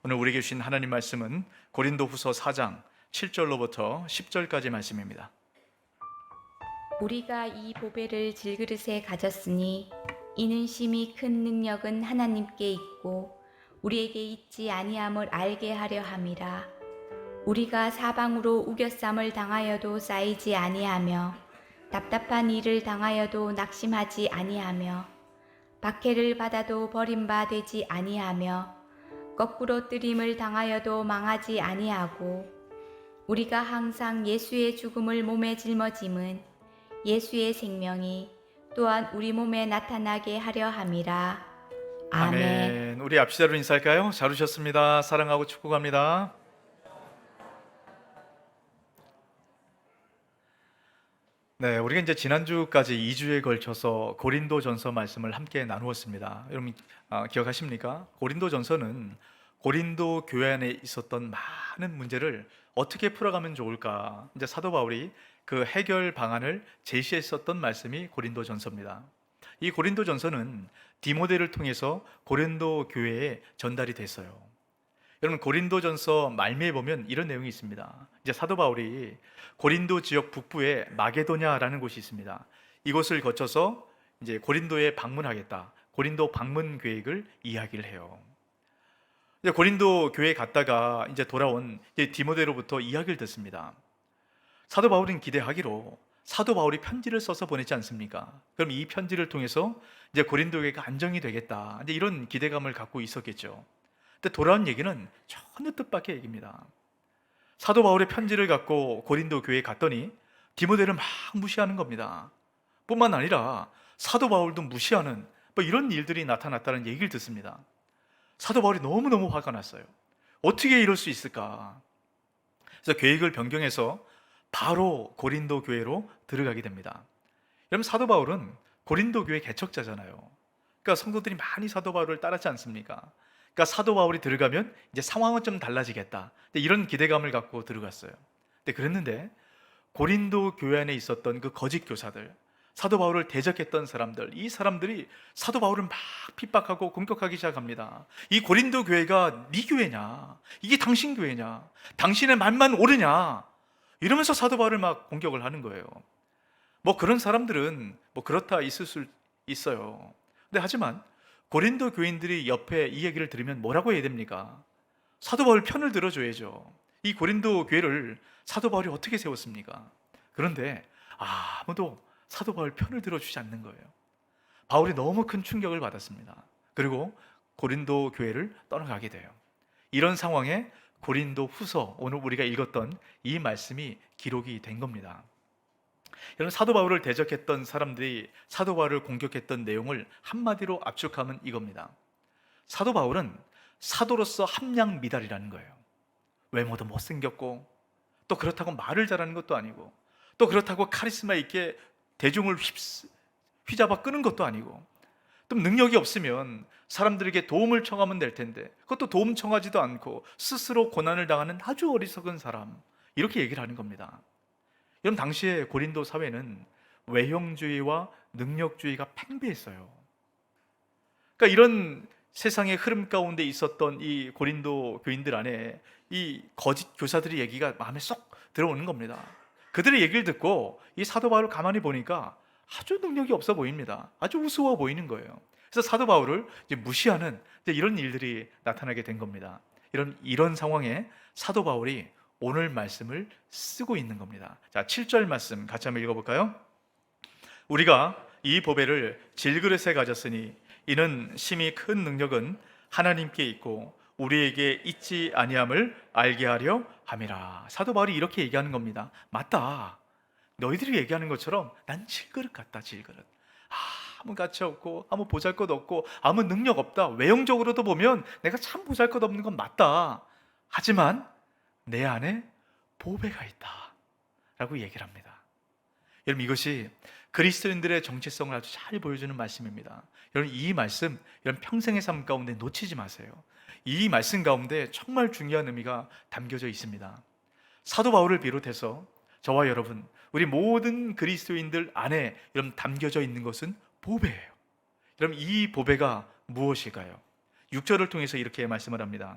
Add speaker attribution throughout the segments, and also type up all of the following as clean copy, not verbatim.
Speaker 1: 오늘 우리에게 주신 하나님 말씀은 고린도후서 4장 7절로부터 10절까지 말씀입니다.
Speaker 2: 우리가 이 보배를 질그릇에 가졌으니 이는 심히 큰 능력은 하나님께 있고 우리에게 있지 아니함을 알게 하려 함이라. 우리가 사방으로 우겨쌈을 당하여도 쌓이지 아니하며 답답한 일을 당하여도 낙심하지 아니하며 박해를 받아도 버림바 되지 아니하며 거꾸로 뜨림을 당하여도 망하지 아니하고 우리가 항상 예수의 죽음을 몸에 짊어짐은 예수의 생명이 또한 우리 몸에 나타나게 하려 함이라. 아멘.
Speaker 1: 아멘. 우리 앞시다로 인사할까요? 잘 오셨습니다. 사랑하고 축복합니다. 네, 우리가 이제 지난주까지 2주에 걸쳐서 고린도전서 말씀을 함께 나누었습니다. 여러분 기억하십니까? 고린도전서는 고린도 교회 안에 있었던 많은 문제를 어떻게 풀어가면 좋을까? 이제 사도 바울이 그 해결 방안을 제시했었던 말씀이 고린도전서입니다. 이 고린도전서는 디모데를 통해서 고린도 교회에 전달이 됐어요. 여러분 고린도전서 말미에 보면 이런 내용이 있습니다. 이제 사도 바울이 고린도 지역 북부에 마게도냐라는 곳이 있습니다. 이곳을 거쳐서 이제 고린도에 방문하겠다. 고린도 방문 계획을 이야기를 해요. 이제 고린도 교회에 갔다가 이제 돌아온 이제 디모데로부터 이야기를 듣습니다. 사도 바울은 기대하기로 사도 바울이 편지를 써서 보냈지 않습니까? 그럼 이 편지를 통해서 이제 고린도 교회가 안정이 되겠다. 이제 이런 기대감을 갖고 있었겠죠. 근데 돌아온 얘기는 전혀 뜻밖의 얘기입니다. 사도 바울의 편지를 갖고 고린도 교회에 갔더니 디모데를 막 무시하는 겁니다. 뿐만 아니라 사도 바울도 무시하는 뭐 이런 일들이 나타났다는 얘기를 듣습니다. 사도 바울이 너무너무 화가 났어요. 어떻게 이럴 수 있을까? 그래서 계획을 변경해서 바로 고린도 교회로 들어가게 됩니다. 여러분 사도 바울은 고린도 교회 개척자잖아요. 그러니까 성도들이 많이 사도 바울을 따랐지 않습니까? 그러니까 사도 바울이 들어가면 이제 상황은 좀 달라지겠다. 이런 기대감을 갖고 들어갔어요. 근데 그랬는데 고린도 교회 안에 있었던 그 거짓 교사들, 사도 바울을 대적했던 사람들, 이 사람들이 사도 바울을 막 핍박하고 공격하기 시작합니다. 이 고린도 교회가 네 교회냐? 이게 당신 교회냐? 당신의 말만 옳으냐? 이러면서 사도 바울을 막 공격을 하는 거예요. 뭐 그런 사람들은 뭐 그렇다 있을 수 있어요. 근데 하지만 고린도 교인들이 옆에 이 얘기를 들으면 뭐라고 해야 됩니까? 사도 바울 편을 들어줘야죠. 이 고린도 교회를 사도 바울이 어떻게 세웠습니까? 그런데 아무도 사도 바울 편을 들어주지 않는 거예요. 바울이 너무 큰 충격을 받았습니다. 그리고 고린도 교회를 떠나가게 돼요. 이런 상황에 고린도 후서, 오늘 우리가 읽었던 이 말씀이 기록이 된 겁니다. 여러분 사도 바울을 대적했던 사람들이 사도 바울을 공격했던 내용을 한마디로 압축하면 이겁니다. 사도 바울은 사도로서 함량미달이라는 거예요. 외모도 못생겼고 또 그렇다고 말을 잘하는 것도 아니고 또 그렇다고 카리스마 있게 대중을 휘잡아 끄는 것도 아니고 또 능력이 없으면 사람들에게 도움을 청하면 될 텐데 그것도 도움 청하지도 않고 스스로 고난을 당하는 아주 어리석은 사람, 이렇게 얘기를 하는 겁니다. 여러분 당시에 고린도 사회는 외형주의와 능력주의가 팽배했어요. 그러니까 이런 세상의 흐름 가운데 있었던 이 고린도 교인들 안에 이 거짓 교사들의 얘기가 마음에 쏙 들어오는 겁니다. 그들의 얘기를 듣고 이 사도 바울을 가만히 보니까 아주 능력이 없어 보입니다. 아주 우스워 보이는 거예요. 그래서 사도 바울을 이제 무시하는 이제 이런 일들이 나타나게 된 겁니다. 이런 상황에 사도 바울이 오늘 말씀을 쓰고 있는 겁니다. 자, 7절 말씀 같이 한번 읽어볼까요? 우리가 이 보배를 질그릇에 가졌으니 이는 심히 큰 능력은 하나님께 있고 우리에게 있지 아니함을 알게 하려 함이라. 사도 바울이 이렇게 얘기하는 겁니다. 맞다. 너희들이 얘기하는 것처럼 난 질그릇 같다. 질그릇. 아무 가치 없고 아무 보잘것 없고 아무 능력 없다. 외형적으로도 보면 내가 참 보잘것 없는 건 맞다. 하지만 내 안에 보배가 있다 라고 얘기를 합니다. 여러분 이것이 그리스도인들의 정체성을 아주 잘 보여주는 말씀입니다. 여러분 이 말씀 여러분 평생의 삶 가운데 놓치지 마세요. 이 말씀 가운데 정말 중요한 의미가 담겨져 있습니다. 사도 바울을 비롯해서 저와 여러분 우리 모든 그리스도인들 안에 여러분 담겨져 있는 것은 보배예요. 여러분 이 보배가 무엇일까요? 6절을 통해서 이렇게 말씀을 합니다.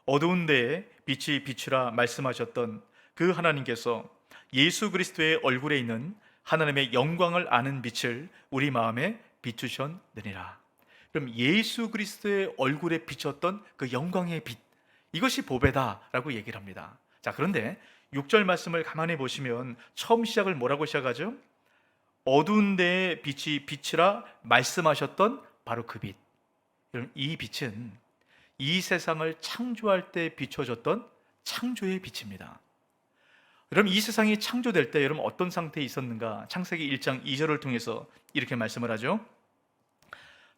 Speaker 1: 어두운 데에 빛이 비추라 말씀하셨던 그 하나님께서 예수 그리스도의 얼굴에 있는 하나님의 영광을 아는 빛을 우리 마음에 비추셨느니라. 그럼 예수 그리스도의 얼굴에 비쳤던 그 영광의 빛, 이것이 보배다라고 얘기를 합니다. 자, 그런데 6절 말씀을 가만히 보시면 처음 시작을 뭐라고 시작하죠? 어두운 데에 빛이 비치라 말씀하셨던 바로 그 빛. 여러분, 이 빛은 이 세상을 창조할 때 비춰졌던 창조의 빛입니다. 여러분, 이 세상이 창조될 때 여러분 어떤 상태에 있었는가? 창세기 1장 2절을 통해서 이렇게 말씀을 하죠.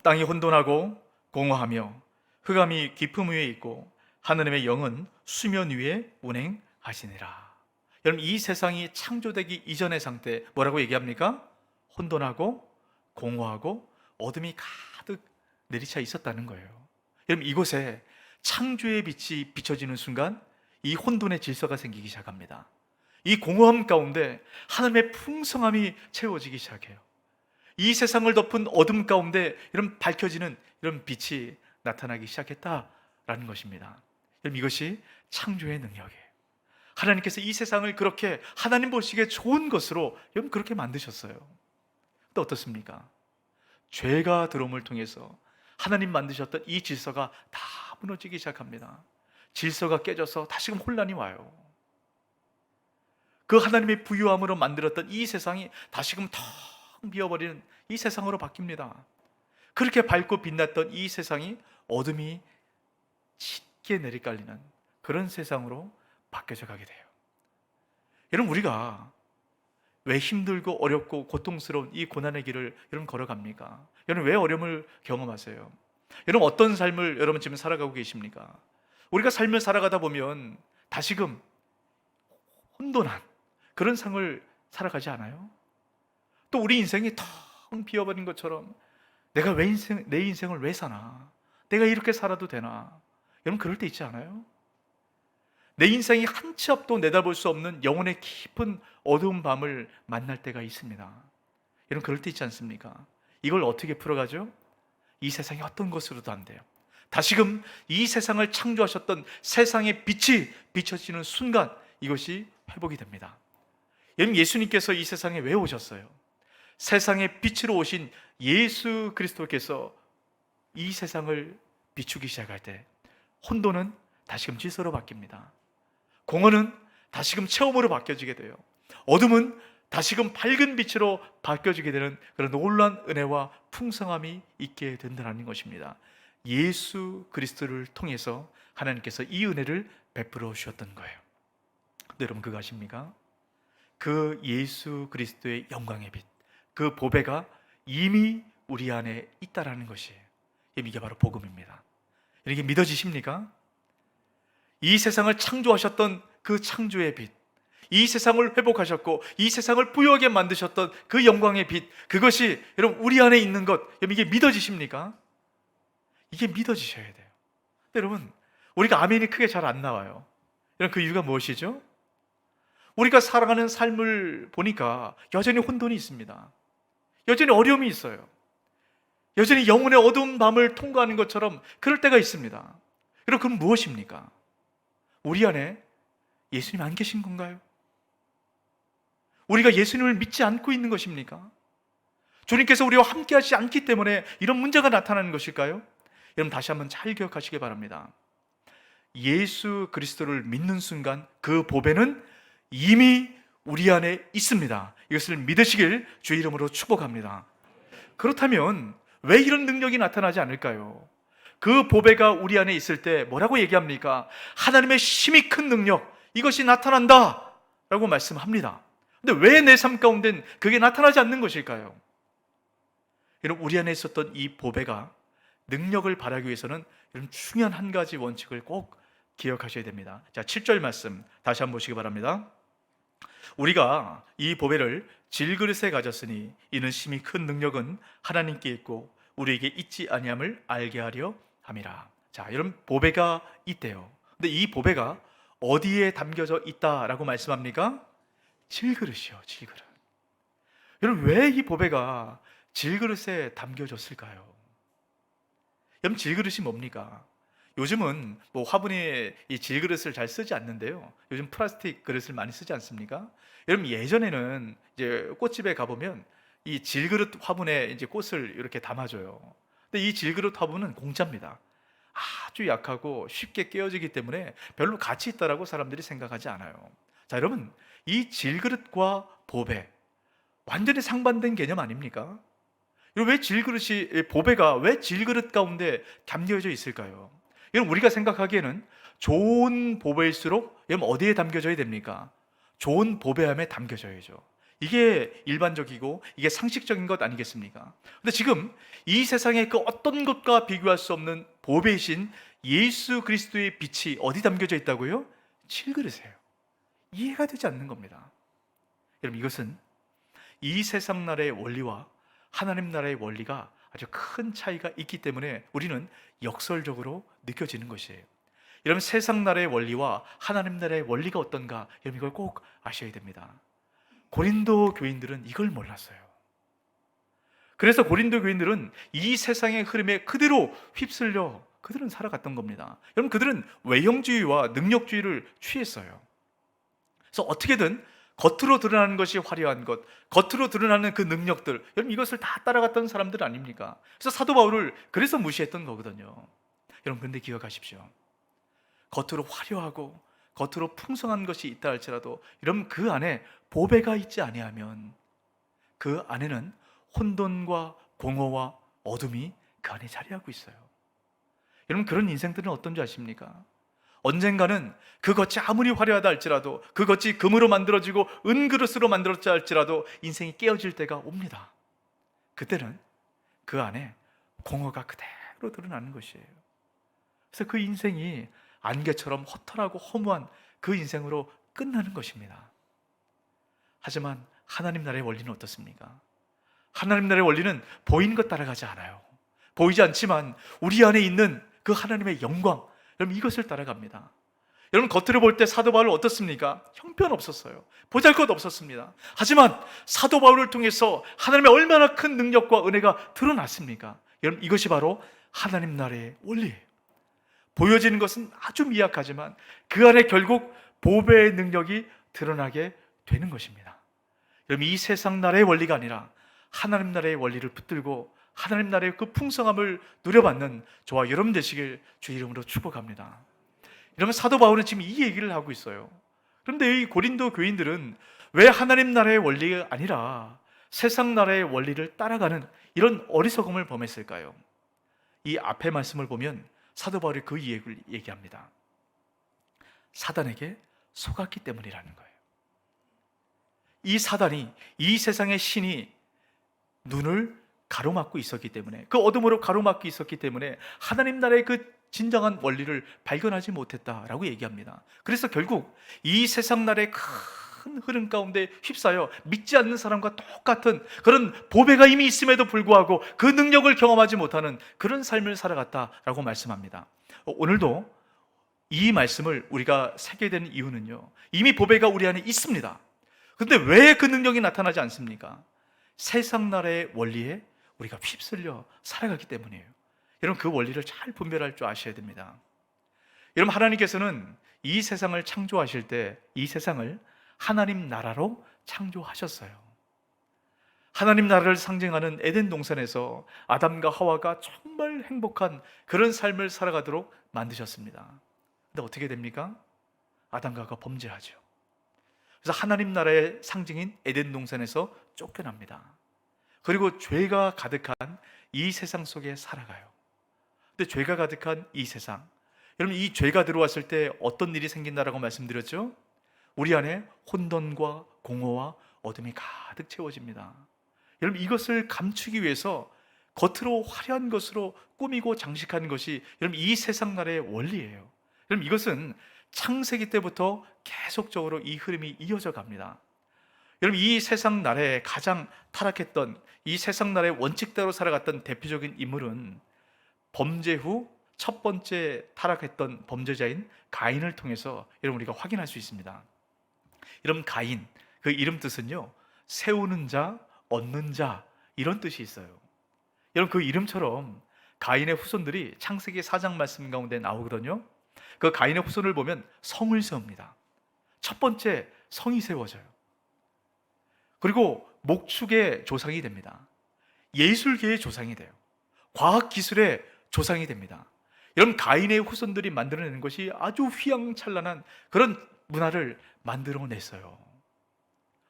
Speaker 1: 땅이 혼돈하고 공허하며 흑암이 깊음 위에 있고 하느님의 영은 수면 위에 운행하시니라. 여러분, 이 세상이 창조되기 이전의 상태 뭐라고 얘기합니까? 혼돈하고 공허하고 어둠이 가득 내리쳐 있었다는 거예요. 여러분, 이곳에 창조의 빛이 비춰지는 순간 이 혼돈의 질서가 생기기 시작합니다. 이 공허함 가운데 하나님의 풍성함이 채워지기 시작해요. 이 세상을 덮은 어둠 가운데 이런 밝혀지는 이런 빛이 나타나기 시작했다라는 것입니다. 여러분, 이것이 창조의 능력이에요. 하나님께서 이 세상을 그렇게 하나님 보시기에 좋은 것으로 여러분 그렇게 만드셨어요. 또 어떻습니까? 죄가 들어옴을 통해서 하나님 만드셨던 이 질서가 다 무너지기 시작합니다. 질서가 깨져서 다시금 혼란이 와요. 그 하나님의 부유함으로 만들었던 이 세상이 다시금 텅 비어버리는 이 세상으로 바뀝니다. 그렇게 밝고 빛났던 이 세상이 어둠이 짙게 내리깔리는 그런 세상으로 바뀌어져 가게 돼요. 여러분, 우리가 왜 힘들고 어렵고 고통스러운 이 고난의 길을 여러분 걸어갑니까? 여러분, 왜 어려움을 경험하세요? 여러분, 어떤 삶을 여러분 지금 살아가고 계십니까? 우리가 삶을 살아가다 보면 다시금 혼돈한 그런 삶을 살아가지 않아요? 또 우리 인생이 텅 비어버린 것처럼 내가 내 인생을 왜 사나? 내가 이렇게 살아도 되나? 여러분, 그럴 때 있지 않아요? 내 인생이 한 치 앞도 내다볼 수 없는 영혼의 깊은 어두운 밤을 만날 때가 있습니다. 여러분, 그럴 때 있지 않습니까? 이걸 어떻게 풀어가죠? 이 세상이 어떤 것으로도 안 돼요. 다시금 이 세상을 창조하셨던 세상의 빛이 비춰지는 순간 이것이 회복이 됩니다. 여러분, 예수님께서 이 세상에 왜 오셨어요? 세상의 빛으로 오신 예수 그리스도께서 이 세상을 비추기 시작할 때 혼돈은 다시금 질서로 바뀝니다. 공허는 다시금 체험으로 바뀌어지게 돼요. 어둠은 다시금 밝은 빛으로 바뀌어지게 되는 그런 놀라운 은혜와 풍성함이 있게 된다는 것입니다. 예수 그리스도를 통해서 하나님께서 이 은혜를 베풀어 주셨던 거예요. 근데 여러분, 그거 아십니까? 그 예수 그리스도의 영광의 빛, 그 보배가 이미 우리 안에 있다라는 것이에요. 이게 바로 복음입니다. 이게 믿어지십니까? 이 세상을 창조하셨던 그 창조의 빛, 이 세상을 회복하셨고 이 세상을 부유하게 만드셨던 그 영광의 빛, 그것이 여러분 우리 안에 있는 것, 여러분 이게 믿어지십니까? 이게 믿어지셔야 돼요. 근데 여러분, 우리가 아멘이 크게 잘 안 나와요. 여러분, 그 이유가 무엇이죠? 우리가 살아가는 삶을 보니까 여전히 혼돈이 있습니다. 여전히 어려움이 있어요. 여전히 영혼의 어두운 밤을 통과하는 것처럼 그럴 때가 있습니다. 여러분, 그럼 무엇입니까? 우리 안에 예수님 안 계신 건가요? 우리가 예수님을 믿지 않고 있는 것입니까? 주님께서 우리와 함께 하시지 않기 때문에 이런 문제가 나타나는 것일까요? 여러분, 다시 한번 잘 기억하시기 바랍니다. 예수 그리스도를 믿는 순간 그 보배는 이미 우리 안에 있습니다. 이것을 믿으시길 주의 이름으로 축복합니다. 그렇다면 왜 이런 능력이 나타나지 않을까요? 그 보배가 우리 안에 있을 때 뭐라고 얘기합니까? 하나님의 힘이 큰 능력, 이것이 나타난다 라고 말씀합니다. 근데 왜 내 삶 가운데는 그게 나타나지 않는 것일까요? 여러분, 우리 안에 있었던 이 보배가 능력을 발하기 위해서는 이런 중요한 한 가지 원칙을 꼭 기억하셔야 됩니다. 자, 7절 말씀 다시 한번 보시기 바랍니다. 우리가 이 보배를 질그릇에 가졌으니 이는 심히 큰 능력은 하나님께 있고 우리에게 있지 아니함을 알게 하려 함이라. 자, 여러분, 보배가 있대요. 근데 이 보배가 어디에 담겨져 있다라고 말씀합니까? 질그릇이요, 질그릇. 여러분, 왜 이 보배가 질그릇에 담겨졌을까요? 여러분, 질그릇이 뭡니까? 요즘은 뭐 화분에 이 질그릇을 잘 쓰지 않는데요. 요즘 플라스틱 그릇을 많이 쓰지 않습니까? 여러분 예전에는 이제 꽃집에 가보면 이 질그릇 화분에 이제 꽃을 이렇게 담아줘요. 근데 이 질그릇 화분은 공짜입니다. 아주 약하고 쉽게 깨어지기 때문에 별로 가치 있다라고 사람들이 생각하지 않아요. 자, 여러분, 이 질그릇과 보배 완전히 상반된 개념 아닙니까? 여러분, 왜 질그릇이 보배가 왜 질그릇 가운데 담겨져 있을까요? 여러분, 우리가 생각하기에는 좋은 보배일수록 여러분 어디에 담겨져야 됩니까? 좋은 보배함에 담겨져야죠. 이게 일반적이고 이게 상식적인 것 아니겠습니까? 근데 지금 이 세상의 그 어떤 것과 비교할 수 없는 보배이신 예수 그리스도의 빛이 어디 담겨져 있다고요? 질그릇이에요. 이해가 되지 않는 겁니다. 여러분, 이것은 이 세상 나라의 원리와 하나님 나라의 원리가 아주 큰 차이가 있기 때문에 우리는 역설적으로 느껴지는 것이에요. 여러분, 세상 나라의 원리와 하나님 나라의 원리가 어떤가, 여러분 이걸 꼭 아셔야 됩니다. 고린도 교인들은 이걸 몰랐어요. 그래서 고린도 교인들은 이 세상의 흐름에 그대로 휩쓸려 그들은 살아갔던 겁니다. 여러분, 그들은 외형주의와 능력주의를 취했어요. 그래서 어떻게든 겉으로 드러나는 것이 화려한 것, 겉으로 드러나는 그 능력들, 여러분 이것을 다 따라갔던 사람들 아닙니까? 그래서 사도 바울을 그래서 무시했던 거거든요. 여러분, 근데 기억하십시오. 겉으로 화려하고 겉으로 풍성한 것이 있다 할지라도 여러분 그 안에 보배가 있지 아니하면 그 안에는 혼돈과 공허와 어둠이 그 안에 자리하고 있어요. 여러분, 그런 인생들은 어떤지 아십니까? 언젠가는 그 겉이 아무리 화려하다 할지라도, 그 겉이 금으로 만들어지고 은그릇으로 만들었다 할지라도 인생이 깨어질 때가 옵니다. 그때는 그 안에 공허가 그대로 드러나는 것이에요. 그래서 그 인생이 안개처럼 허탈하고 허무한 그 인생으로 끝나는 것입니다. 하지만 하나님 나라의 원리는 어떻습니까? 하나님 나라의 원리는 보이는 것 따라가지 않아요. 보이지 않지만 우리 안에 있는 그 하나님의 영광, 여러분 이것을 따라갑니다. 여러분, 겉으로 볼 때 사도 바울은 어떻습니까? 형편없었어요. 보잘것없었습니다. 하지만 사도 바울을 통해서 하나님의 얼마나 큰 능력과 은혜가 드러났습니까? 여러분, 이것이 바로 하나님 나라의 원리예요. 보여지는 것은 아주 미약하지만 그 안에 결국 보배의 능력이 드러나게 되는 것입니다. 여러분, 이 세상 나라의 원리가 아니라 하나님 나라의 원리를 붙들고 하나님 나라의 그 풍성함을 누려받는 저와 여러분 되시길 주 이름으로 축복합니다. 이러면 사도 바울은 지금 이 얘기를 하고 있어요. 그런데 이 고린도 교인들은 왜 하나님 나라의 원리가 아니라 세상 나라의 원리를 따라가는 이런 어리석음을 범했을까요? 이 앞의 말씀을 보면 사도 바울이 그 이야기를 얘기합니다. 사단에게 속았기 때문이라는 거예요. 이 사단이, 이 세상의 신이 눈을 가로막고 있었기 때문에, 그 어둠으로 가로막고 있었기 때문에 하나님 나라의 그 진정한 원리를 발견하지 못했다라고 얘기합니다. 그래서 결국 이 세상 나라의 큰 흐름 가운데 휩싸여 믿지 않는 사람과 똑같은 그런 보배가 이미 있음에도 불구하고 그 능력을 경험하지 못하는 그런 삶을 살아갔다라고 말씀합니다. 오늘도 이 말씀을 우리가 새게 되는 이유는요, 이미 보배가 우리 안에 있습니다. 그런데 왜 그 능력이 나타나지 않습니까? 세상 나라의 원리에 우리가 휩쓸려 살아가기 때문이에요. 여러분, 그 원리를 잘 분별할 줄 아셔야 됩니다. 여러분, 하나님께서는 이 세상을 창조하실 때 이 세상을 하나님 나라로 창조하셨어요. 하나님 나라를 상징하는 에덴 동산에서 아담과 하와가 정말 행복한 그런 삶을 살아가도록 만드셨습니다. 근데 어떻게 됩니까? 아담과 하와가 범죄하죠. 그래서 하나님 나라의 상징인 에덴 동산에서 쫓겨납니다. 그리고 죄가 가득한 이 세상 속에 살아가요. 근데 죄가 가득한 이 세상, 여러분, 이 죄가 들어왔을 때 어떤 일이 생긴다라고 말씀드렸죠? 우리 안에 혼돈과 공허와 어둠이 가득 채워집니다. 여러분, 이것을 감추기 위해서 겉으로 화려한 것으로 꾸미고 장식하는 것이 여러분 이 세상 나라의 원리예요. 여러분, 이것은 창세기 때부터 계속적으로 이 흐름이 이어져 갑니다. 여러분, 이 세상 나라에 가장 타락했던, 이 세상 나라의 원칙대로 살아갔던 대표적인 인물은 범죄 후 첫 번째 타락했던 범죄자인 가인을 통해서 여러분 우리가 확인할 수 있습니다. 여러분, 가인, 그 이름 뜻은요, 세우는 자, 얻는 자, 이런 뜻이 있어요. 여러분, 그 이름처럼 가인의 후손들이 창세기 4장 말씀 가운데 나오거든요. 그 가인의 후손을 보면 성을 세웁니다. 첫 번째 성이 세워져요. 그리고 목축의 조상이 됩니다. 예술계의 조상이 돼요. 과학기술의 조상이 됩니다. 여러분, 가인의 후손들이 만들어내는 것이 아주 휘황찬란한 그런 문화를 만들어냈어요.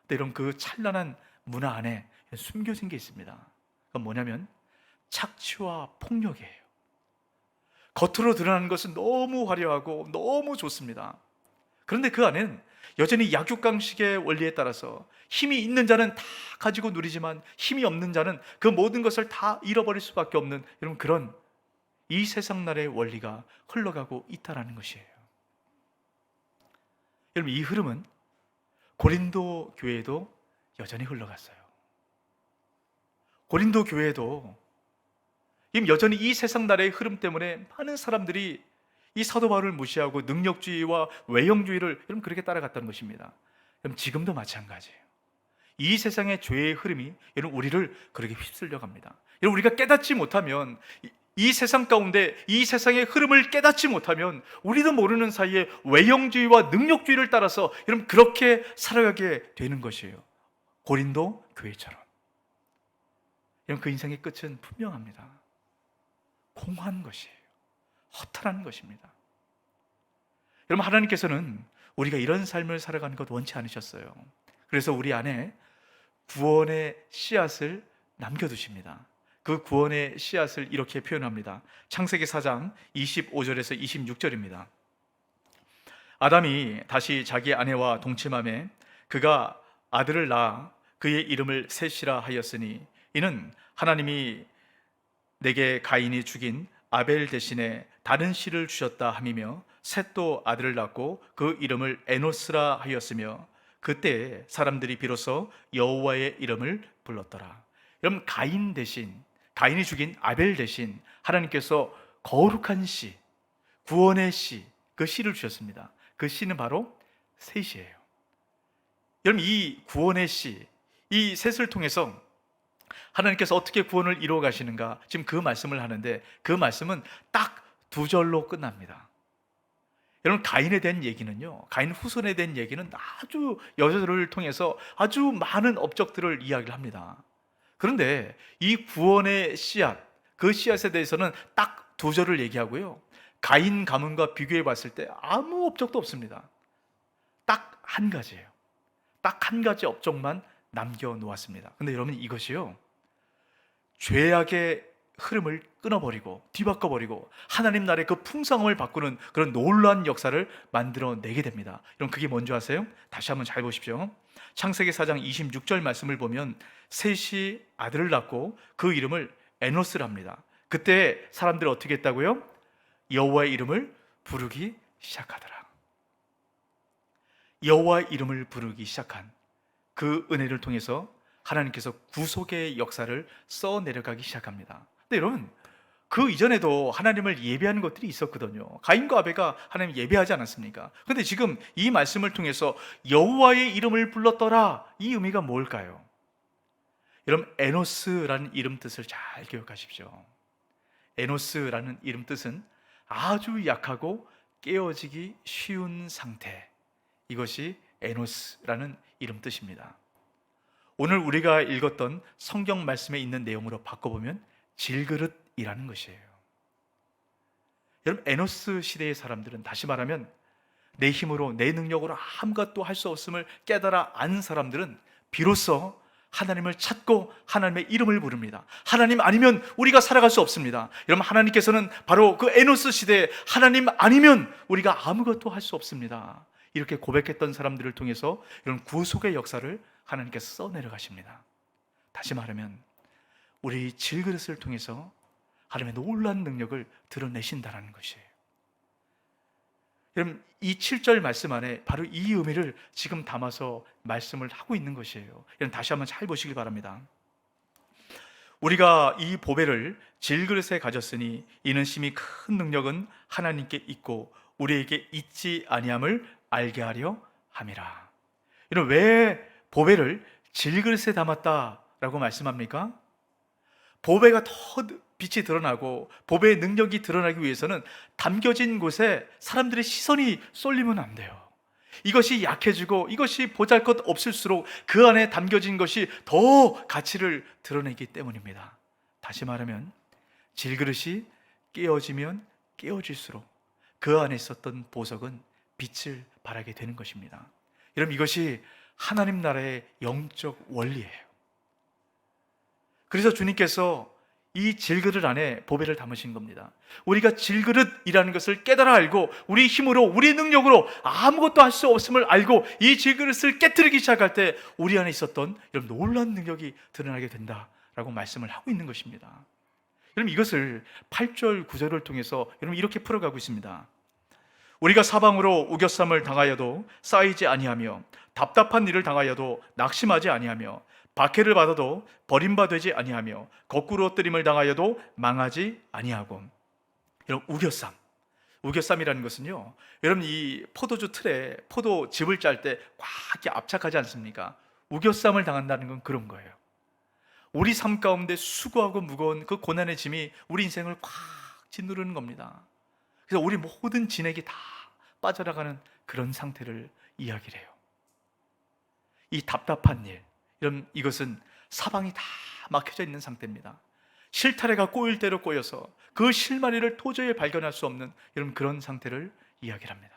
Speaker 1: 근데 여러분, 그 찬란한 문화 안에 숨겨진 게 있습니다. 그건 뭐냐면 착취와 폭력이에요. 겉으로 드러나는 것은 너무 화려하고 너무 좋습니다. 그런데 그 안에는 여전히 약육강식의 원리에 따라서 힘이 있는 자는 다 가지고 누리지만 힘이 없는 자는 그 모든 것을 다 잃어버릴 수밖에 없는 이런 그런 이 세상 나라의 원리가 흘러가고 있다는 것이에요. 여러분, 이 흐름은 고린도 교회에도 여전히 흘러갔어요. 고린도 교회에도 여전히 이 세상 나라의 흐름 때문에 많은 사람들이 이 사도 바울을 무시하고 능력주의와 외형주의를 여러분 그렇게 따라갔다는 것입니다. 여러분, 지금도 마찬가지예요. 이 세상의 죄의 흐름이 여러분 우리를 그렇게 휩쓸려 갑니다. 여러분, 우리가 깨닫지 못하면 이 세상 가운데 이 세상의 흐름을 깨닫지 못하면 우리도 모르는 사이에 외형주의와 능력주의를 따라서 여러분 그렇게 살아가게 되는 것이에요. 고린도 교회처럼. 여러분, 그 인생의 끝은 분명합니다. 공허한 것이에요. 허탈한 것입니다. 여러분, 하나님께서는 우리가 이런 삶을 살아가는 것 원치 않으셨어요. 그래서 우리 안에 구원의 씨앗을 남겨두십니다. 그 구원의 씨앗을 이렇게 표현합니다. 창세기 4장 25절에서 26절입니다. 아담이 다시 자기 아내와 동침하매 그가 아들을 낳아 그의 이름을 셋이라 하였으니 이는 하나님이 내게 가인이 죽인 아벨 대신에 다른 씨를 주셨다 함이며 셋도 아들을 낳고 그 이름을 에노스라 하였으며 그때 사람들이 비로소 여호와의 이름을 불렀더라. 여러분, 가인 대신, 가인이 죽인 아벨 대신 하나님께서 거룩한 씨, 구원의 씨, 그 씨를 주셨습니다. 그 씨는 바로 셋이에요. 여러분, 이 구원의 씨, 이 셋을 통해서 하나님께서 어떻게 구원을 이루어 가시는가, 지금 그 말씀을 하는데 그 말씀은 딱 두 절로 끝납니다. 여러분, 가인에 대한 얘기는요, 가인 후손에 대한 얘기는 아주 여자들을 통해서 아주 많은 업적들을 이야기를 합니다. 그런데 이 구원의 씨앗, 그 씨앗에 대해서는 딱 두 절을 얘기하고요, 가인 가문과 비교해 봤을 때 아무 업적도 없습니다. 딱 한 가지예요. 딱 한 가지 업적만 남겨놓았습니다. 근데 여러분, 이것이요, 죄악의 흐름을 끊어버리고 뒤바꿔버리고 하나님 나라의 그 풍성함을 바꾸는 그런 놀라운 역사를 만들어내게 됩니다. 여러분, 그게 뭔지 아세요? 다시 한번 잘 보십시오. 창세기 4장 26절 말씀을 보면 셋이 아들을 낳고 그 이름을 에노스랍니다. 그때 사람들이 어떻게 했다고요? 여호와의 이름을 부르기 시작하더라. 여호와의 이름을 부르기 시작한 그 은혜를 통해서 하나님께서 구속의 역사를 써내려가기 시작합니다. 근데 여러분, 그 이전에도 하나님을 예배하는 것들이 있었거든요. 가인과 아벨가 하나님 예배하지 않았습니까? 근데 지금 이 말씀을 통해서 여호와의 이름을 불렀더라, 이 의미가 뭘까요? 여러분, 에노스라는 이름 뜻을 잘 기억하십시오. 에노스라는 이름 뜻은 아주 약하고 깨어지기 쉬운 상태, 이것이 에노스라는 이름 뜻입니다. 오늘 우리가 읽었던 성경 말씀에 있는 내용으로 바꿔보면 질그릇이라는 것이에요. 여러분, 에노스 시대의 사람들은, 다시 말하면 내 힘으로 내 능력으로 아무것도 할 수 없음을 깨달아 안 사람들은 비로소 하나님을 찾고 하나님의 이름을 부릅니다. 하나님 아니면 우리가 살아갈 수 없습니다. 여러분, 하나님께서는 바로 그 에노스 시대에 하나님 아니면 우리가 아무것도 할 수 없습니다, 이렇게 고백했던 사람들을 통해서 이런 구속의 역사를 하나님께서 써내려가십니다. 다시 말하면 우리 질그릇을 통해서 하나님의 놀라운 능력을 드러내신다는 것이에요. 여러분, 이 7절 말씀 안에 바로 이 의미를 지금 담아서 말씀을 하고 있는 것이에요. 여러분, 다시 한번 잘 보시길 바랍니다. 우리가 이 보배를 질그릇에 가졌으니 이는 심히 큰 능력은 하나님께 있고 우리에게 있지 아니함을 알게 하려 함이라. 여러분, 왜 보배를 질그릇에 담았다라고 말씀합니까? 보배가 더 빛이 드러나고 보배의 능력이 드러나기 위해서는 담겨진 곳에 사람들의 시선이 쏠리면 안 돼요. 이것이 약해지고 이것이 보잘것없을수록 그 안에 담겨진 것이 더 가치를 드러내기 때문입니다. 다시 말하면 질그릇이 깨어지면 깨어질수록 그 안에 있었던 보석은 빛을 발하게 되는 것입니다. 여러분, 이것이 하나님 나라의 영적 원리예요. 그래서 주님께서 이 질그릇 안에 보배를 담으신 겁니다. 우리가 질그릇이라는 것을 깨달아 알고 우리 힘으로, 우리 능력으로 아무것도 할 수 없음을 알고 이 질그릇을 깨트리기 시작할 때 우리 안에 있었던 이런 놀라운 능력이 드러나게 된다라고 말씀을 하고 있는 것입니다. 여러분, 이것을 8절 9절을 통해서 여러분 이렇게 풀어가고 있습니다. 우리가 사방으로 우겨쌈을 당하여도 쌓이지 아니하며 답답한 일을 당하여도 낙심하지 아니하며 박해를 받아도 버림받지 아니하며 거꾸로 뜨림을 당하여도 망하지 아니하고. 여러분, 우겨쌈이라는 것은요, 여러분 이 포도주 틀에 포도즙을 짤 때 꽉 이렇게 압착하지 않습니까? 우겨쌈을 당한다는 건 그런 거예요. 우리 삶 가운데 수고하고 무거운 그 고난의 짐이 우리 인생을 꽉 짓누르는 겁니다. 그래서 우리 모든 진액이 다 빠져나가는 그런 상태를 이야기를 해요. 이 답답한 일, 이것은 사방이 다 막혀져 있는 상태입니다. 실타래가 꼬일 대로 꼬여서 그 실마리를 도저히 발견할 수 없는 그런 상태를 이야기를 합니다.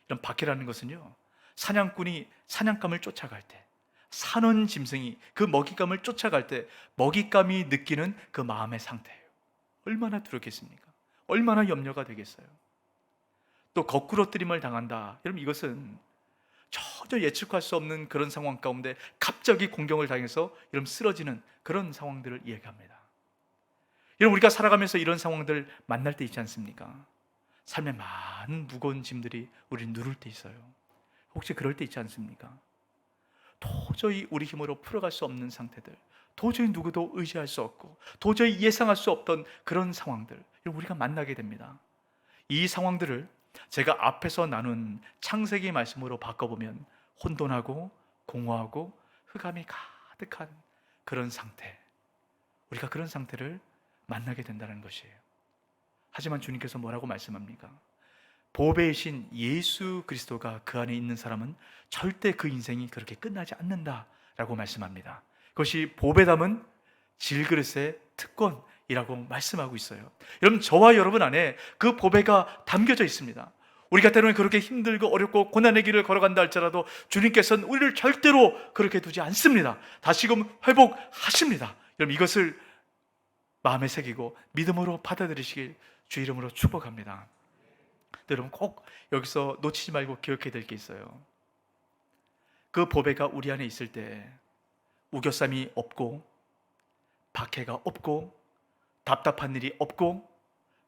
Speaker 1: 이런 박해라는 것은요, 사냥꾼이 사냥감을 쫓아갈 때, 사는 짐승이 그 먹잇감을 쫓아갈 때 먹잇감이 느끼는 그 마음의 상태예요. 얼마나 두렵겠습니까? 얼마나 염려가 되겠어요? 또 거꾸로 뜨림을 당한다. 여러분, 이것은 전혀 예측할 수 없는 그런 상황 가운데 갑자기 공경을 당해서 여러분 쓰러지는 그런 상황들을 이야기합니다. 여러분, 우리가 살아가면서 이런 상황들 만날 때 있지 않습니까? 삶에 많은 무거운 짐들이 우리를 누를 때 있어요. 혹시 그럴 때 있지 않습니까? 도저히 우리 힘으로 풀어갈 수 없는 상태들, 도저히 누구도 의지할 수 없고 도저히 예상할 수 없던 그런 상황들, 우리가 만나게 됩니다. 이 상황들을 제가 앞에서 나눈 창세기 말씀으로 바꿔보면 혼돈하고 공허하고 흑암이 가득한 그런 상태, 우리가 그런 상태를 만나게 된다는 것이에요. 하지만 주님께서 뭐라고 말씀합니까? 보배이신 예수 그리스도가 그 안에 있는 사람은 절대 그 인생이 그렇게 끝나지 않는다라고 말씀합니다. 그것이 보배 담은 질그릇의 특권이라고 말씀하고 있어요. 여러분, 저와 여러분 안에 그 보배가 담겨져 있습니다. 우리가 때로는 그렇게 힘들고 어렵고 고난의 길을 걸어간다 할지라도 주님께서는 우리를 절대로 그렇게 두지 않습니다. 다시금 회복하십니다. 여러분, 이것을 마음에 새기고 믿음으로 받아들이시길 주 이름으로 축복합니다. 여러분, 꼭 여기서 놓치지 말고 기억해야 될 게 있어요. 그 보배가 우리 안에 있을 때 우겨쌈이 없고 박해가 없고 답답한 일이 없고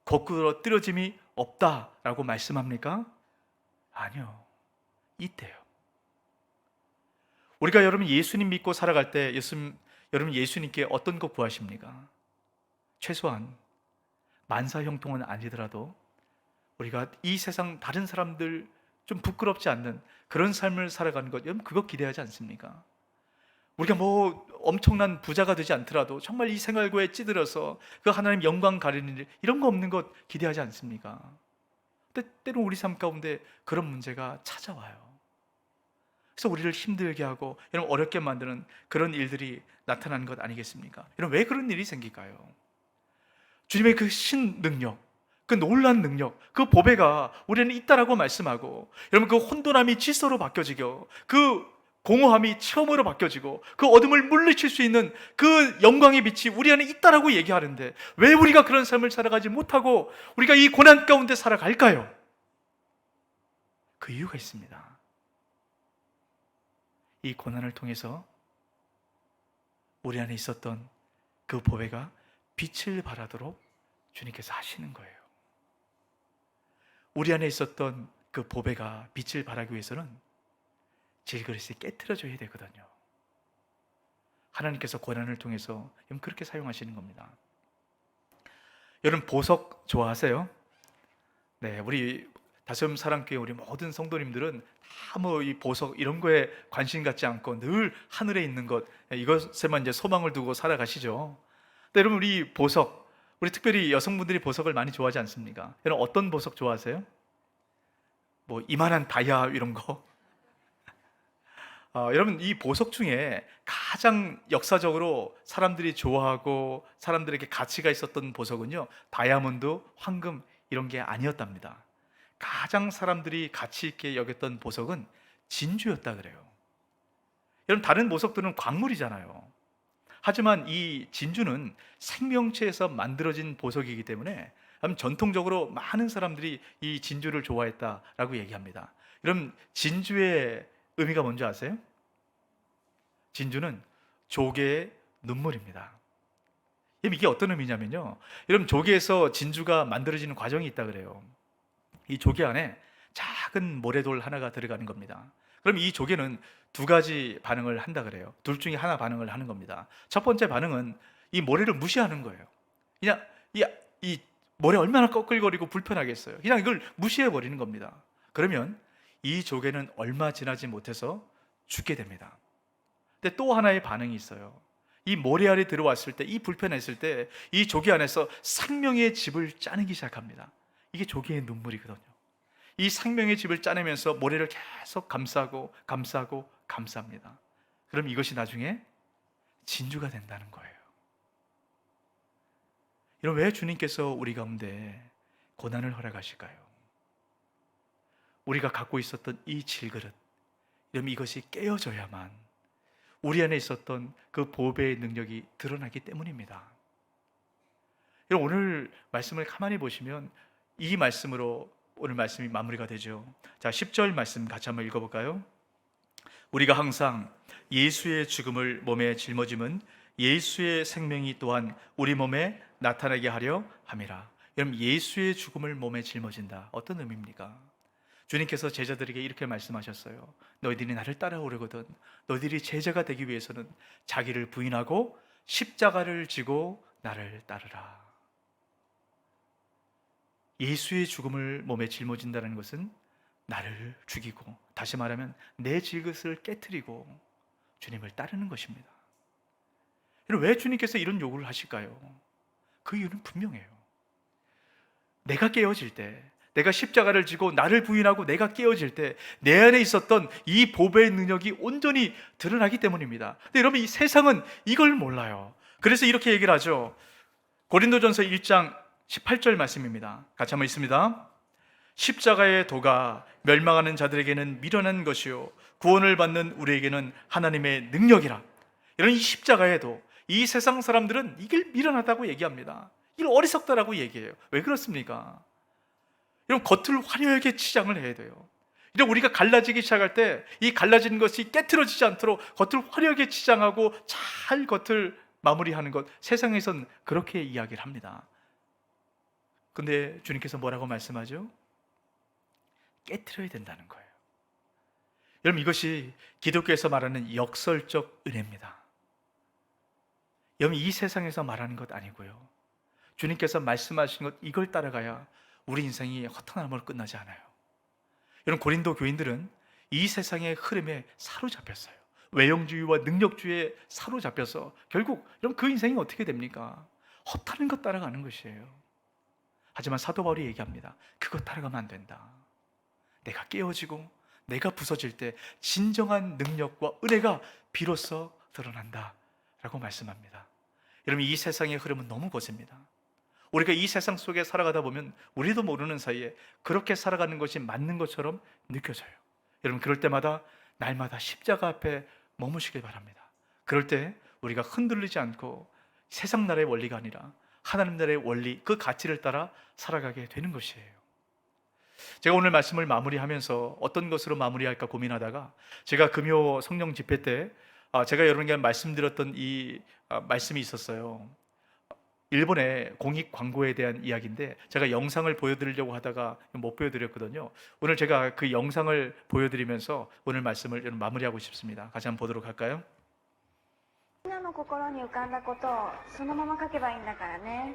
Speaker 1: 거꾸로 뜨러짐이 없다라고 말씀합니까? 아니요, 있대요. 우리가 여러분 예수님 믿고 살아갈 때 여러분 예수님께 어떤 것 구하십니까? 최소한 만사 형통은 아니더라도 우리가 이 세상 다른 사람들 좀 부끄럽지 않는 그런 삶을 살아가는 것, 여러분 그거 기대하지 않습니까? 우리가 뭐 엄청난 부자가 되지 않더라도 정말 이 생활고에 찌들어서 그 하나님 영광 가리는 일, 이런 거 없는 것 기대하지 않습니까? 때때로 우리 삶 가운데 그런 문제가 찾아와요. 그래서 우리를 힘들게 하고 여러분 어렵게 만드는 그런 일들이 나타나는 것 아니겠습니까? 여러분, 왜 그런 일이 생길까요? 주님의 그 신능력, 그 놀란 능력, 그 보배가 우리는 있다라고 말씀하고, 여러분 그 혼돈함이 질서로 바뀌어지고 그 공허함이 체험으로 바뀌어지고 그 어둠을 물리칠 수 있는 그 영광의 빛이 우리 안에 있다라고 얘기하는데 왜 우리가 그런 삶을 살아가지 못하고 우리가 이 고난 가운데 살아갈까요? 그 이유가 있습니다. 이 고난을 통해서 우리 안에 있었던 그 보배가 빛을 발하도록 주님께서 하시는 거예요. 우리 안에 있었던 그 보배가 빛을 발하기 위해서는 질그릇이 깨트려져야 되거든요. 하나님께서 고난을 통해서 그렇게 사용하시는 겁니다. 여러분, 보석 좋아하세요? 네, 우리 다솜 사랑교회 우리 모든 성도님들은 다 뭐 이 보석 이런 거에 관심 갖지 않고 늘 하늘에 있는 것, 이것에만 이제 소망을 두고 살아가시죠. 근데 여러분, 우리 보석, 우리 특별히 여성분들이 보석을 많이 좋아하지 않습니까? 여러분 어떤 보석 좋아하세요? 뭐 이만한 다이아 이런 거? 여러분 이 보석 중에 가장 역사적으로 사람들이 좋아하고 사람들에게 가치가 있었던 보석은요, 다이아몬드, 황금 이런 게 아니었답니다. 가장 사람들이 가치 있게 여겼던 보석은 진주였다 그래요. 여러분 다른 보석들은 광물이잖아요. 하지만 이 진주는 생명체에서 만들어진 보석이기 때문에 전통적으로 많은 사람들이 이 진주를 좋아했다라고 얘기합니다. 여러분 진주의 의미가 뭔지 아세요? 진주는 조개의 눈물입니다. 이게 어떤 의미냐면요, 여러분 조개에서 진주가 만들어지는 과정이 있다 그래요. 이 조개 안에 작은 모래돌 하나가 들어가는 겁니다. 그럼 이 조개는 두 가지 반응을 한다 그래요. 둘 중에 하나 반응을 하는 겁니다. 첫 번째 반응은 이 모래를 무시하는 거예요. 그냥 이 모래 얼마나 꺼끌거리고 불편하겠어요. 그냥 이걸 무시해 버리는 겁니다. 그러면 이 조개는 얼마 지나지 못해서 죽게 됩니다. 근데 또 하나의 반응이 있어요. 이 모래알이 들어왔을 때, 이 불편했을 때 이 조개 안에서 생명의 즙을 짜내기 시작합니다. 이게 조개의 눈물이거든요. 이 생명의 즙을 짜내면서 모래를 계속 감싸고 감싸고 감쌉니다. 그럼 이것이 나중에 진주가 된다는 거예요. 여러분 왜 주님께서 우리 가운데 고난을 허락하실까요? 우리가 갖고 있었던 이 질그릇, 여러분 이것이 깨어져야만 우리 안에 있었던 그 보배의 능력이 드러나기 때문입니다. 여러분 오늘 말씀을 가만히 보시면 이 말씀으로 오늘 말씀이 마무리가 되죠. 자, 10절 말씀 같이 한번 읽어볼까요? 우리가 항상 예수의 죽음을 몸에 짊어짐은 예수의 생명이 또한 우리 몸에 나타나게 하려 함이라. 여러분 예수의 죽음을 몸에 짊어진다. 어떤 의미입니까? 주님께서 제자들에게 이렇게 말씀하셨어요. 너희들이 나를 따라오려거든 너희들이 제자가 되기 위해서는 자기를 부인하고 십자가를 지고 나를 따르라. 예수의 죽음을 몸에 짊어진다는 것은 나를 죽이고, 다시 말하면 내 질것을 깨트리고 주님을 따르는 것입니다. 왜 주님께서 이런 요구를 하실까요? 그 이유는 분명해요. 내가 깨어질 때, 내가 십자가를 지고 나를 부인하고 내가 깨어질 때 내 안에 있었던 이 보배의 능력이 온전히 드러나기 때문입니다. 근데 여러분 이 세상은 이걸 몰라요. 그래서 이렇게 얘기를 하죠. 고린도전서 1장 18절 말씀입니다. 같이 한번 읽습니다. 십자가의 도가 멸망하는 자들에게는 미련한 것이요 구원을 받는 우리에게는 하나님의 능력이라. 이런 이 십자가의 도, 이 세상 사람들은 이걸 미련하다고 얘기합니다. 이걸 어리석다라고 얘기해요. 왜 그렇습니까? 여러분 겉을 화려하게 치장을 해야 돼요. 이런 우리가 갈라지기 시작할 때 이 갈라진 것이 깨트려지지 않도록 겉을 화려하게 치장하고 잘 겉을 마무리하는 것, 세상에선 그렇게 이야기를 합니다. 근데 주님께서 뭐라고 말씀하죠? 깨트려야 된다는 거예요. 여러분 이것이 기독교에서 말하는 역설적 은혜입니다. 여러분 이 세상에서 말하는 것 아니고요, 주님께서 말씀하신 것 이걸 따라가야 우리 인생이 허탄함으로 끝나지 않아요. 여러분 고린도 교인들은 이 세상의 흐름에 사로잡혔어요. 외형주의와 능력주의에 사로잡혀서 결국 여러분 그 인생이 어떻게 됩니까? 허탄한 것 따라가는 것이에요. 하지만 사도 바울이 얘기합니다. 그것 따라가면 안 된다. 내가 깨어지고 내가 부서질 때 진정한 능력과 은혜가 비로소 드러난다 라고 말씀합니다. 여러분 이 세상의 흐름은 너무 거셉니다. 우리가 이 세상 속에 살아가다 보면 우리도 모르는 사이에 그렇게 살아가는 것이 맞는 것처럼 느껴져요. 여러분 그럴 때마다 날마다 십자가 앞에 머무시길 바랍니다. 그럴 때 우리가 흔들리지 않고 세상 나라의 원리가 아니라 하나님 나라의 원리, 그 가치를 따라 살아가게 되는 것이에요. 제가 오늘 말씀을 마무리하면서 어떤 것으로 마무리할까 고민하다가 제가 금요 성령 집회 때 제가 여러분께 말씀드렸던 이 말씀이 있었어요. 일본의 공익 광고에 대한 이야기인데 제가 영상을 보여드리려고 하다가 못 보여드렸거든요. 오늘 제가 그 영상을 보여드리면서 오늘 말씀을 마무리하고 싶습니다. 같이 한번 보도록 할까요?
Speaker 3: みんなの心に浮かんだことをそのまま書けばいいんだからね。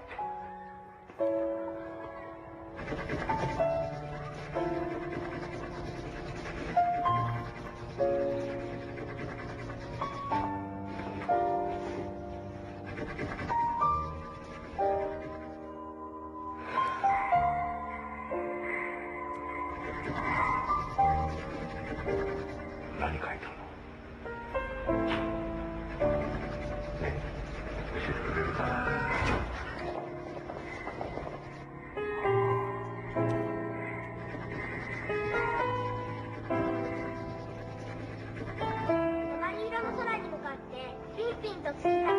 Speaker 4: 何書いたのね教えてくれるかな。
Speaker 5: 何色の空に向かってピンピンと突き出したと。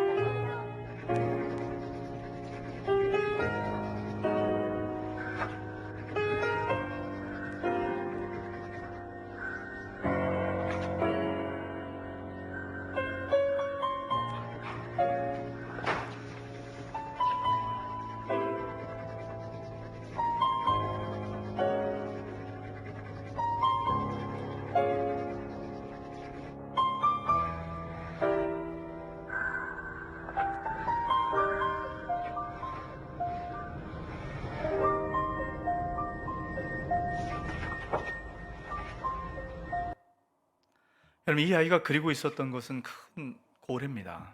Speaker 1: 여러분, 이 아이가 그리고 있었던 것은 큰 고래입니다.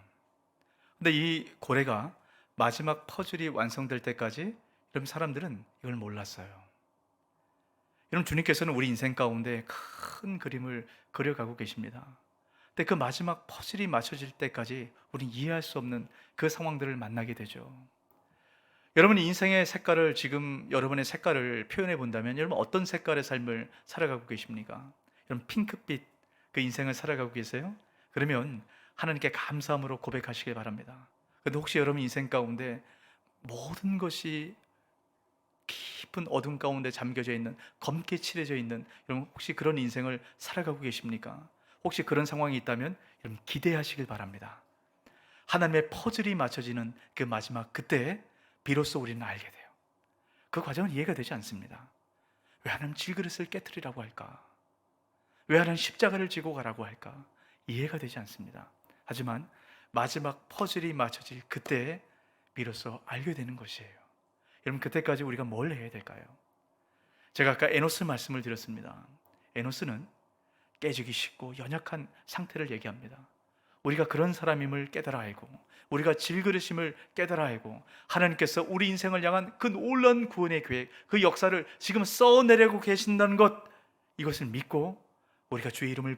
Speaker 1: 근데 이 고래가 마지막 퍼즐이 완성될 때까지 여러분 사람들은 이걸 몰랐어요. 여러분, 주님께서는 우리 인생 가운데 큰 그림을 그려가고 계십니다. 근데 그 마지막 퍼즐이 맞춰질 때까지 우리는 이해할 수 없는 그 상황들을 만나게 되죠. 여러분 인생의 색깔을, 지금 여러분의 색깔을 표현해 본다면 여러분 어떤 색깔의 삶을 살아가고 계십니까? 여러분 핑크빛 그 인생을 살아가고 계세요? 그러면 하나님께 감사함으로 고백하시길 바랍니다. 근데 혹시 여러분 인생 가운데 모든 것이 깊은 어둠 가운데 잠겨져 있는, 검게 칠해져 있는, 여러분 혹시 그런 인생을 살아가고 계십니까? 혹시 그런 상황이 있다면 여러분 기대하시길 바랍니다. 하나님의 퍼즐이 맞춰지는 그 마지막 그때 비로소 우리는 알게 돼요. 그 과정은 이해가 되지 않습니다. 왜 하나님 질그릇을 깨트리라고 할까? 왜 하나님 십자가를 지고 가라고 할까? 이해가 되지 않습니다. 하지만 마지막 퍼즐이 맞춰질 그때 비로소 알게 되는 것이에요. 여러분 그때까지 우리가 뭘 해야 될까요? 제가 아까 에노스 말씀을 드렸습니다. 에노스는 깨지기 쉽고 연약한 상태를 얘기합니다. 우리가 그런 사람임을 깨달아 알고, 우리가 질그릇임을 깨달아 알고, 하나님께서 우리 인생을 향한 그 놀라운 구원의 계획, 그 역사를 지금 써내려고 계신다는 것, 이것을 믿고 우리가 주의 이름을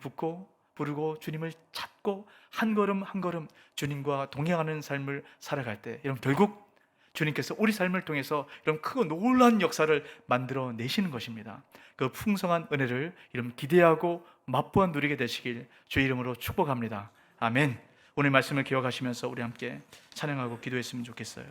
Speaker 1: 부르고 주님을 찾고 한 걸음 한 걸음 주님과 동행하는 삶을 살아갈 때 여러분 결국 주님께서 우리 삶을 통해서 여러분 크고 놀라운 역사를 만들어 내시는 것입니다. 그 풍성한 은혜를 여러분 기대하고 맛보아 누리게 되시길 주의 이름으로 축복합니다. 아멘. 오늘 말씀을 기억하시면서 우리 함께 찬양하고 기도했으면 좋겠어요.